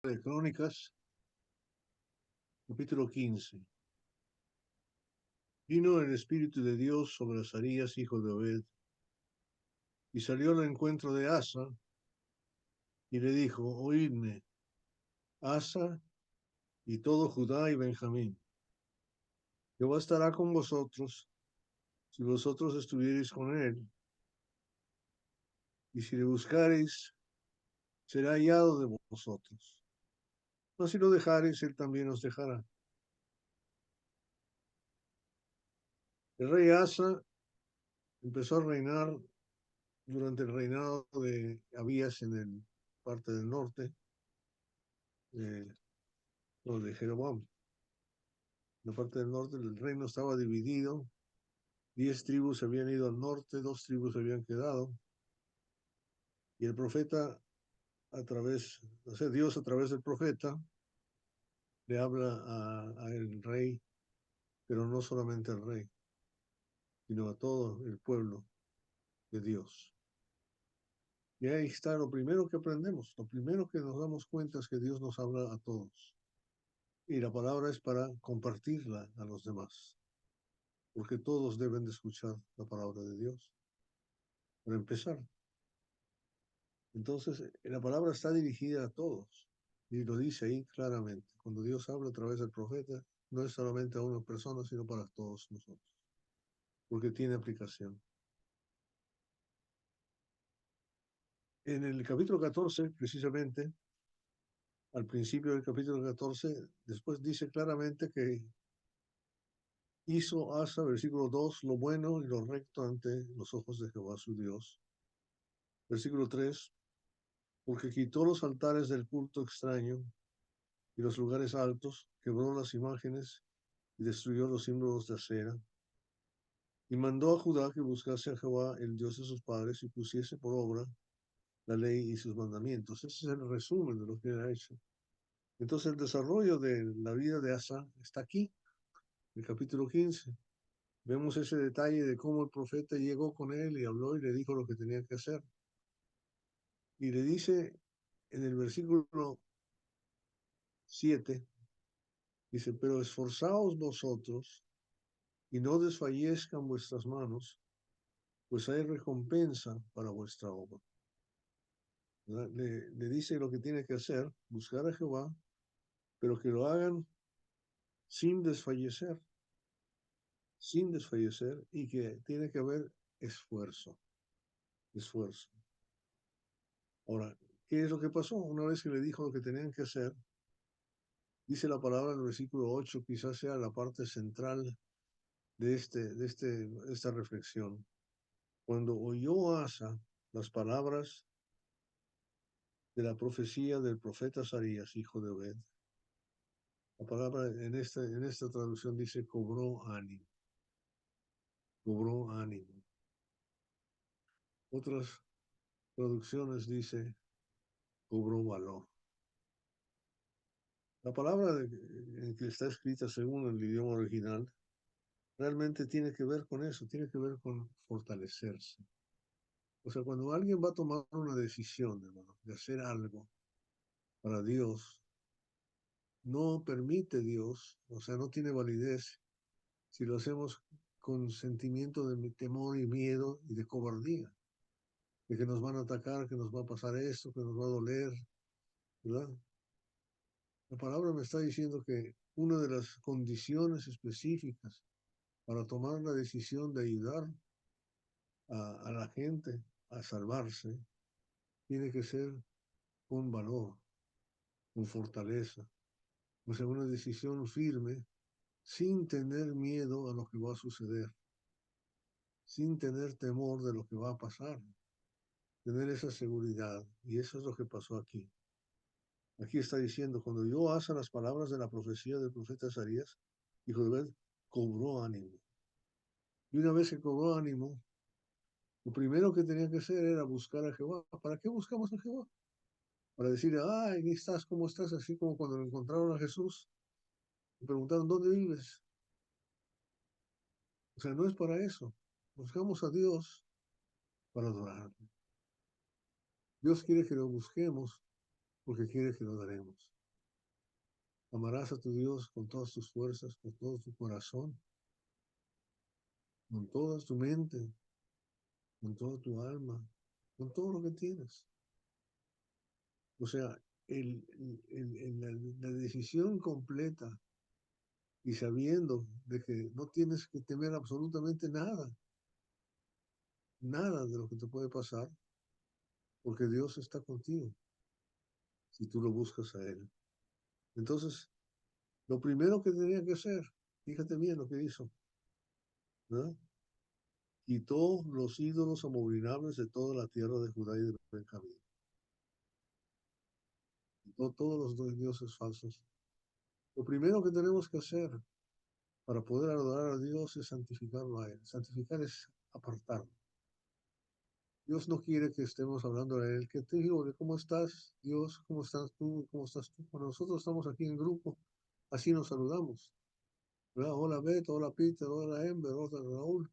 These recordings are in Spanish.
De Crónicas, capítulo 15. Vino el Espíritu de Dios sobre Azarías, hijo de Obed, y salió al encuentro de Asa, y le dijo: Oídme, Asa y todo Judá y Benjamín. Jehová estará con vosotros, si vosotros estuviereis con él, y si le buscareis, será hallado de vosotros. Mas si lo dejareis, él también os dejará. El rey Asa empezó a reinar durante el reinado de Abías en el parte del norte, eh, de Jeroboam. La parte del norte del reino estaba dividido, 10 tribus se habían ido al norte, 2 tribus se habían quedado, y el profeta o sea, Dios a través del profeta le habla al rey, pero no solamente al rey, sino a todo el pueblo de Dios. Y ahí está lo primero que aprendemos, lo primero que nos damos cuenta es que Dios nos habla a todos. Y la palabra es para compartirla a los demás, porque todos deben de escuchar la palabra de Dios. Para empezar, entonces, la palabra está dirigida a todos y lo dice ahí claramente. Cuando Dios habla a través del profeta, no es solamente a una persona, sino para todos nosotros, porque tiene aplicación. En el capítulo 14, precisamente, al principio del capítulo 14, después dice claramente que hizo Asa, versículo 2, lo bueno y lo recto ante los ojos de Jehová su Dios. Versículo 3, porque quitó los altares del culto extraño y los lugares altos, quebró las imágenes y destruyó los símbolos de acera, y mandó a Judá que buscase a Jehová, el Dios de sus padres, y pusiese por obra la ley y sus mandamientos. Ese es el resumen de lo que ha hecho. Entonces el desarrollo de la vida de Asa está aquí, en el capítulo 15. Vemos ese detalle de cómo el profeta llegó con él y habló y le dijo lo que tenía que hacer. Y le dice en el versículo 7, dice: pero esforzaos vosotros y no desfallezcan vuestras manos, pues hay recompensa para vuestra obra. Le dice lo que tiene que hacer, buscar a Jehová, pero que lo hagan sin desfallecer, y que tiene que haber esfuerzo, esfuerzo. Ahora, ¿qué es lo que pasó? Una vez que le dijo lo que tenían que hacer, dice la palabra en el versículo 8, quizás sea la parte central de esta reflexión. Cuando oyó Asa las palabras de la profecía del profeta Azarías, hijo de Obed, la palabra en esta traducción dice cobró ánimo, cobró ánimo. Otras traducciones dice cobró valor. La palabra en que está escrita según el idioma original realmente tiene que ver con eso, tiene que ver con fortalecerse. O sea, cuando alguien va a tomar una decisión, hermano, de hacer algo para Dios, no permite Dios, o sea, no tiene validez si lo hacemos con sentimiento de temor y miedo y de cobardía, de que nos van a atacar, que nos va a pasar esto, que nos va a doler, ¿verdad? La palabra me está diciendo que una de las condiciones específicas para tomar la decisión de ayudar a la gente a salvarse tiene que ser con valor, con fortaleza, o sea, una decisión firme, sin tener miedo a lo que va a suceder, sin tener temor de lo que va a pasar, tener esa seguridad. Y eso es lo que pasó aquí. Aquí está diciendo: cuando yo Asa las palabras de la profecía del profeta Azarías, hijo de Obed, cobró ánimo. Y una vez que cobró ánimo, lo primero que tenía que hacer era buscar a Jehová. ¿Para qué buscamos a Jehová? Para decirle: ay, ¿qué estás? ¿Cómo estás? Así como cuando lo encontraron a Jesús y preguntaron: ¿dónde vives? O sea, no es para eso. Buscamos a Dios para adorarle. Dios quiere que lo busquemos porque quiere que lo daremos. Amarás a tu Dios con todas tus fuerzas, con todo tu corazón, con toda tu mente, con toda tu alma, con todo lo que tienes. O sea, la decisión completa y sabiendo de que no tienes que temer absolutamente nada, nada de lo que te puede pasar, porque Dios está contigo si tú lo buscas a Él. Entonces, lo primero que tenía que hacer, fíjate bien lo que hizo, ¿no? Quitó los ídolos abominables de toda la tierra de Judá y de Benjamín. Quitó todos los dioses falsos. Lo primero que tenemos que hacer para poder adorar a Dios es santificarlo a Él. Santificar es apartarlo. Dios no quiere que estemos hablando a Él. ¿Qué te digo? ¿Cómo estás, Dios? ¿Cómo estás tú? ¿Cómo estás tú? Cuando nosotros estamos aquí en grupo, así nos saludamos, ¿verdad? Hola Beto, hola Peter, hola Ember, hola Raúl.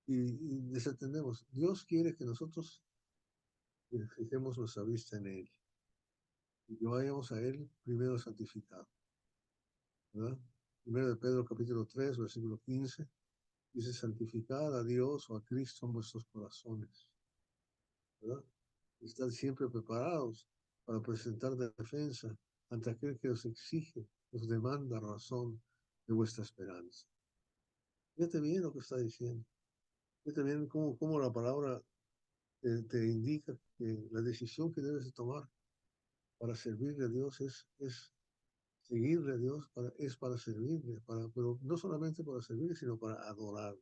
Y desatendemos. Dios quiere que nosotros fijemos nuestra vista en Él. Y que vayamos a Él primero santificado, ¿verdad? Primero de Pedro capítulo 3, versículo 15, dice, santificad a Dios o a Cristo en vuestros corazones, ¿verdad? Estad siempre preparados para presentar defensa ante aquel que os exige, os demanda razón de vuestra esperanza. Fíjate bien lo que está diciendo. Fíjate bien cómo la palabra te indica que la decisión que debes de tomar para servirle a Dios es seguirle a Dios, es para servirle, pero no solamente para servirle, sino para adorar.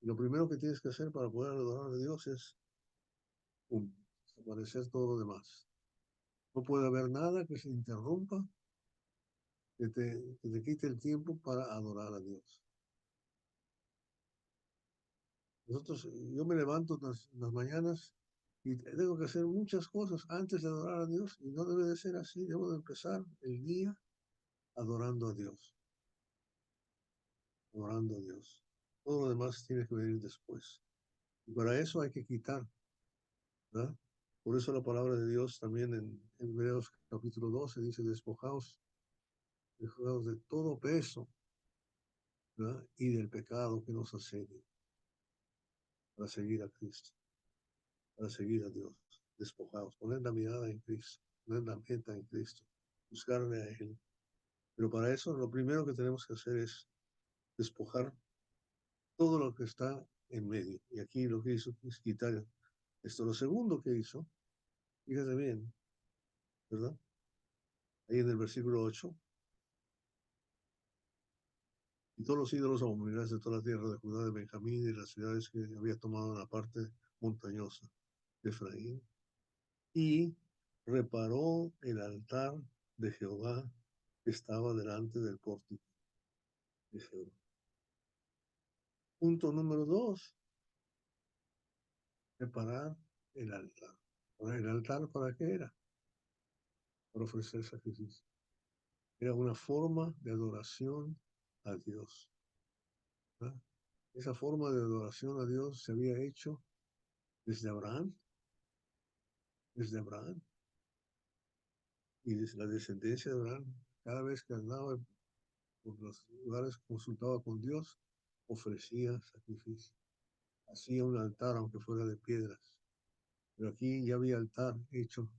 Y lo primero que tienes que hacer para poder adorar a Dios es desaparecer todo lo demás. No puede haber nada que se interrumpa, que te quite el tiempo para adorar a Dios. Yo me levanto las mañanas y tengo que hacer muchas cosas antes de adorar a Dios y no debe de ser así. Debo de empezar el día adorando a Dios, adorando a Dios. Todo lo demás tiene que venir después. Y para eso hay que quitar, ¿verdad? Por eso la palabra de Dios también en Hebreos capítulo 12 dice, despojaos de todo peso, ¿verdad? Y del pecado que nos asedia para seguir a Cristo, para seguir a Dios. Despojaos, poner la mirada en Cristo, poner la meta en Cristo, buscarle a Él. Pero para eso lo primero que tenemos que hacer es despojar todo lo que está en medio. Y aquí lo que hizo es quitar esto. Lo segundo que hizo, fíjate bien, ¿verdad? Ahí en el versículo 8, y todos los ídolos abominables de toda la tierra de Judá, de Benjamín y las ciudades que había tomado en la parte montañosa de Efraín, y reparó el altar de Jehová que estaba delante del pórtico de Jehová. Punto número 2, reparar el altar. ¿El altar para qué era? Para ofrecer sacrificio. Era una forma de adoración a Dios, ¿verdad? Esa forma de adoración a Dios se había hecho desde Abraham, y desde la descendencia de Abraham. Cada vez que andaba por los lugares, consultaba con Dios, ofrecía sacrificio. Hacía un altar, aunque fuera de piedras. Pero aquí ya había altar hecho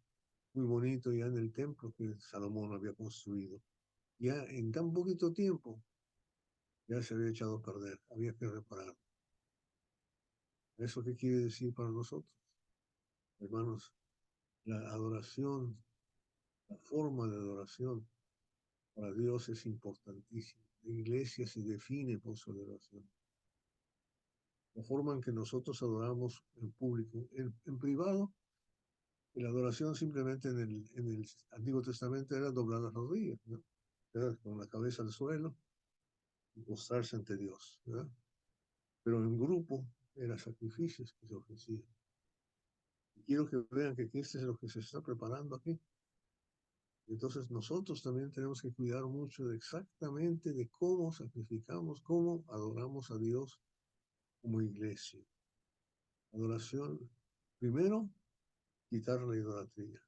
muy bonito ya en el templo que Salomón había construido. Ya en tan poquito tiempo ya se había echado a perder, había que reparar. ¿Eso qué quiere decir para nosotros? Hermanos, la adoración, la forma de adoración para Dios es importantísima. La iglesia se define por su adoración. La forma en que nosotros adoramos en público, en privado, la adoración simplemente en el Antiguo Testamento era doblar las rodillas, ¿no? Era con la cabeza al suelo y postrarse ante Dios, ¿verdad? Pero en grupo eran sacrificios que se ofrecían. Y quiero que vean que este es lo que se está preparando aquí. Entonces nosotros también tenemos que cuidar mucho de exactamente de cómo sacrificamos, cómo adoramos a Dios como iglesia. Adoración, primero, quitar la idolatría.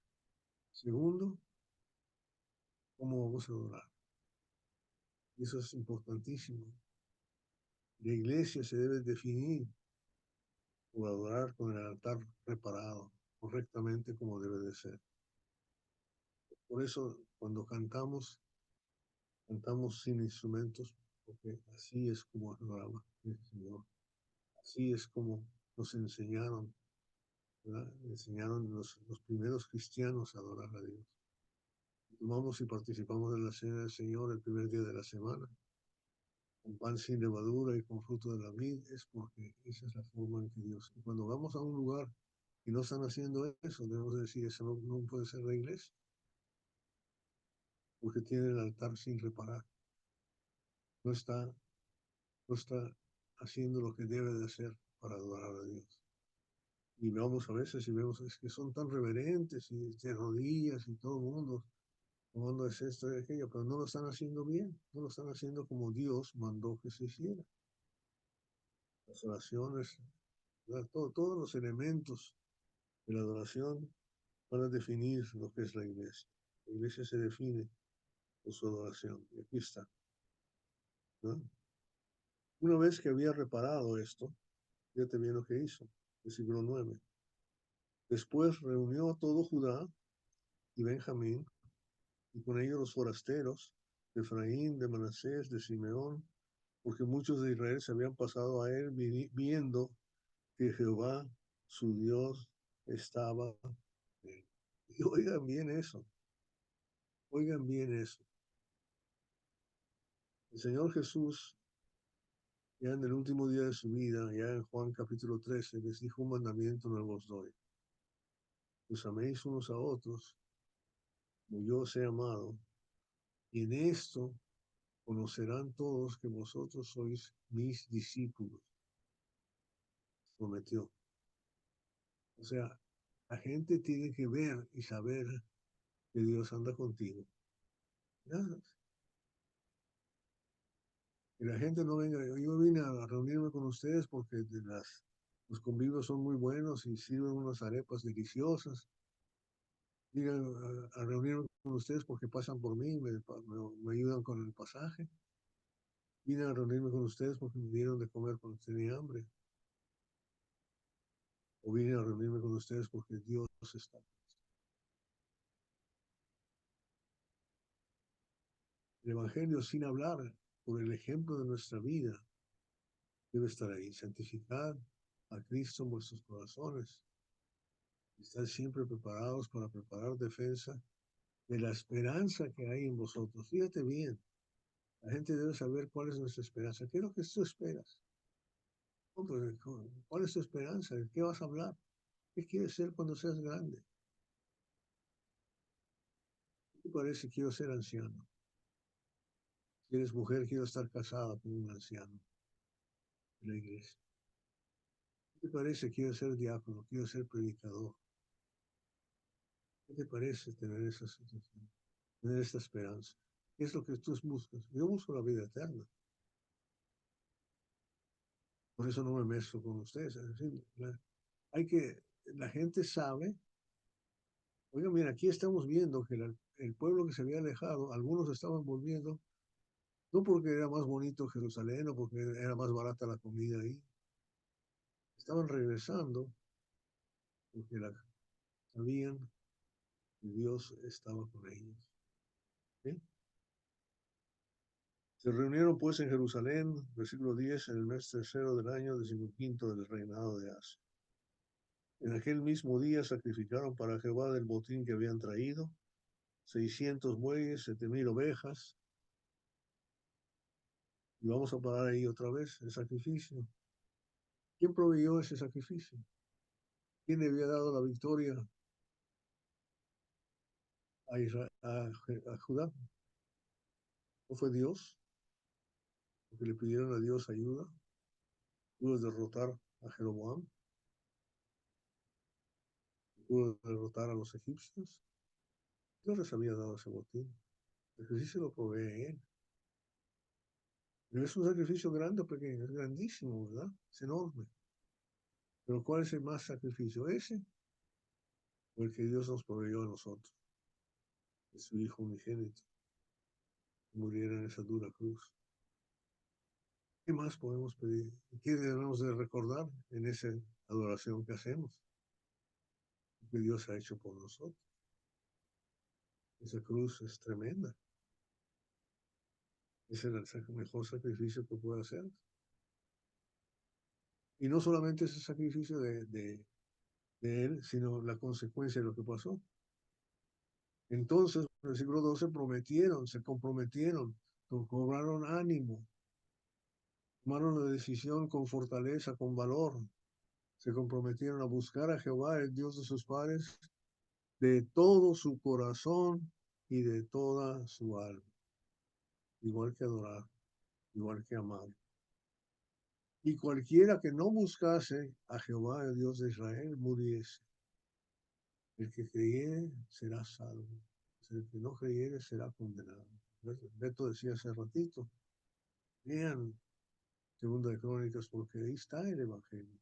Segundo, ¿cómo vamos a adorar? Y eso es importantísimo. La iglesia se debe definir por adorar con el altar preparado correctamente como debe de ser. Por eso, cuando cantamos, cantamos sin instrumentos, porque así es como adoraba el Señor. Así es como nos enseñaron, ¿verdad? Enseñaron los primeros cristianos a adorar a Dios. Tomamos y participamos en la cena del Señor el primer día de la semana, con pan sin levadura y con fruto de la vid, es porque esa es la forma en que Dios. Y cuando vamos a un lugar y no están haciendo eso, debemos decir, eso no puede ser la iglesia, porque tiene el altar sin reparar. No está, no está haciendo lo que debe de hacer para adorar a Dios. Y vamos a veces y vemos es que son tan reverentes y de rodillas y todo el mundo tomando es esto y aquello, pero no lo están haciendo bien, no lo están haciendo como Dios mandó que se hiciera. Las oraciones, todos los elementos de la adoración van a definir lo que es la iglesia. La iglesia se define por su adoración. Y aquí está, ¿no? Una vez que había reparado esto, fíjate bien lo que hizo, versículo 9. Después reunió a todo Judá y Benjamín, y con ellos los forasteros de Efraín, de Manasés, de Simeón, porque muchos de Israel se habían pasado a él viendo que Jehová, su Dios, estaba en él. Y oigan bien eso. El Señor Jesús, ya en el último día de su vida, ya en Juan capítulo 13, les dijo un mandamiento nuevo os doy. Os améis unos a otros, como yo os he amado, y en esto conocerán todos que vosotros sois mis discípulos. Prometió. O sea, la gente tiene que ver y saber que Dios anda contigo. Nada. Que la gente no venga, yo vine a reunirme con ustedes porque los convivios son muy buenos y sirven unas arepas deliciosas. Vine a reunirme con ustedes porque pasan por mí, me ayudan con el pasaje. Vine a reunirme con ustedes porque me dieron de comer cuando tenía hambre. O vine a reunirme con ustedes porque Dios está. El Evangelio, sin hablar, por el ejemplo de nuestra vida, debe estar ahí. Santificad a Cristo en vuestros corazones. Están siempre preparados para preparar defensa de la esperanza que hay en vosotros. Fíjate bien, la gente debe saber cuál es nuestra esperanza. ¿Qué es lo que tú esperas? ¿Cuál es tu esperanza? ¿De qué vas a hablar? ¿Qué quieres ser cuando seas grande? ¿Qué te parece? Quiero ser anciano. Si eres mujer, quiero estar casada con un anciano de la iglesia. ¿Qué te parece? Quiero ser diácono, quiero ser predicador. ¿Qué te parece tener esa situación? Tener esta esperanza. ¿Qué es lo que tú buscas? Yo busco la vida eterna. Por eso no me mezclo con ustedes. Es decir, la gente sabe. Oiga, mira, aquí estamos viendo que el pueblo que se había alejado, algunos estaban volviendo, no porque era más bonito Jerusalén o porque era más barata la comida ahí. Estaban regresando porque sabían que Dios estaba con ellos. ¿Sí? Se reunieron pues en Jerusalén, versículo 10, en el mes tercero del año 15 del reinado de Asa. En aquel mismo día sacrificaron para Jehová del botín que habían traído 600 bueyes, 7,000 ovejas. Y vamos a parar ahí otra vez, el sacrificio. ¿Quién proveyó ese sacrificio? ¿Quién le había dado la victoria a Judá? ¿No fue Dios? Porque le pidieron a Dios ayuda. Pudo derrotar a Jeroboam. Pudo derrotar a los egipcios. Dios les había dado ese botín. El sacrificio lo provee él. Pero es un sacrificio grande o pequeño, es grandísimo, ¿verdad? Es enorme. Pero ¿cuál es el más sacrificio? ¿Ese o el que Dios nos proveyó a nosotros? de su Hijo unigénito, muriera en esa dura cruz. ¿Qué más podemos pedir? ¿Qué debemos de recordar en esa adoración que hacemos? Que Dios ha hecho por nosotros. Esa cruz es tremenda. Es el mejor sacrificio que puede hacer. Y no solamente ese sacrificio de Él, sino la consecuencia de lo que pasó. Entonces, en el siglo XII prometieron, se comprometieron, cobraron ánimo, tomaron la decisión con fortaleza, con valor, se comprometieron a buscar a Jehová, el Dios de sus padres, de todo su corazón y de toda su alma, igual que adorar, igual que amar. Y cualquiera que no buscase a Jehová, el Dios de Israel, muriese. El que creyere será salvo. El que no creyere será condenado. Beto decía hace ratito, lean Segunda de Crónicas, porque ahí está el Evangelio.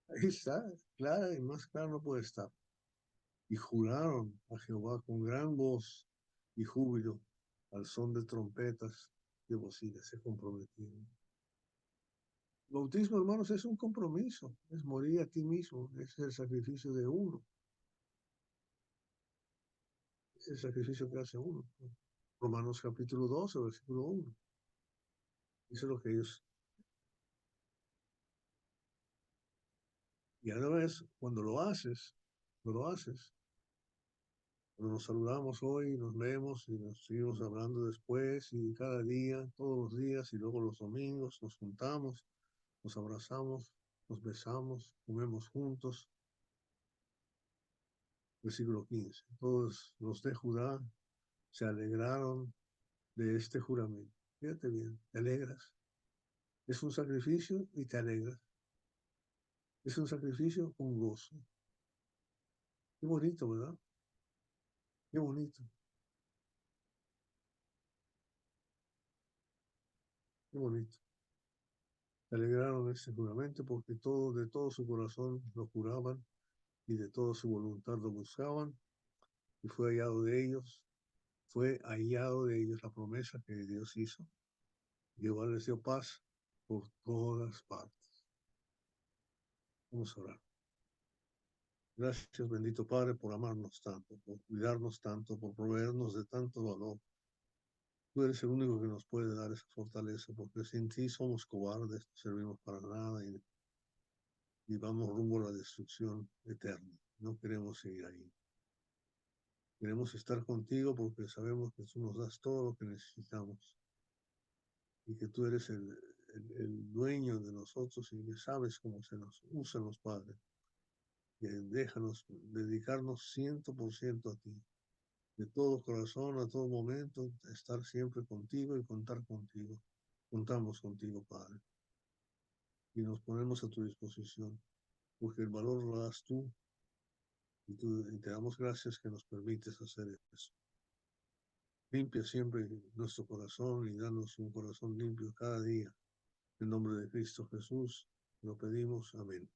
Ahí está, clara y más clara no puede estar. Y juraron a Jehová con gran voz y júbilo, al son de trompetas y de bocinas, se comprometieron. El bautismo, hermanos, es un compromiso, es morir a ti mismo, es el sacrificio de uno, es el sacrificio que hace uno. Romanos capítulo 12, versículo 1. Eso es lo que ellos. Y a la vez, cuando lo haces, cuando nos saludamos hoy, nos vemos y nos seguimos hablando después y cada día, todos los días y luego los domingos nos juntamos, nos abrazamos, nos besamos, comemos juntos. Versículo 15. Todos los de Judá se alegraron de este juramento. Fíjate bien, te alegras. Es un sacrificio y te alegras. Es un sacrificio con gozo. Qué bonito, ¿verdad? Qué bonito. Qué bonito. Se alegraron de este juramento porque de todo su corazón lo juraban y de toda su voluntad lo buscaban y fue hallado de ellos la promesa que Dios hizo. Jehová les dio paz por todas partes. Vamos a orar. Gracias, bendito Padre, por amarnos tanto, por cuidarnos tanto, por proveernos de tanto valor. Tú eres el único que nos puede dar esa fortaleza, porque sin ti somos cobardes, no servimos para nada y vamos rumbo a la destrucción eterna. No queremos seguir ahí. Queremos estar contigo porque sabemos que tú nos das todo lo que necesitamos y que tú eres el dueño de nosotros y que sabes cómo se nos usan los padres. Y déjanos dedicarnos 100% a ti, de todo corazón, a todo momento, estar siempre contigo y contar contigo. Contamos contigo, Padre, y nos ponemos a tu disposición, porque el valor lo das tú y te damos gracias que nos permites hacer eso. Limpia siempre nuestro corazón y danos un corazón limpio cada día. En nombre de Cristo Jesús lo pedimos. Amén.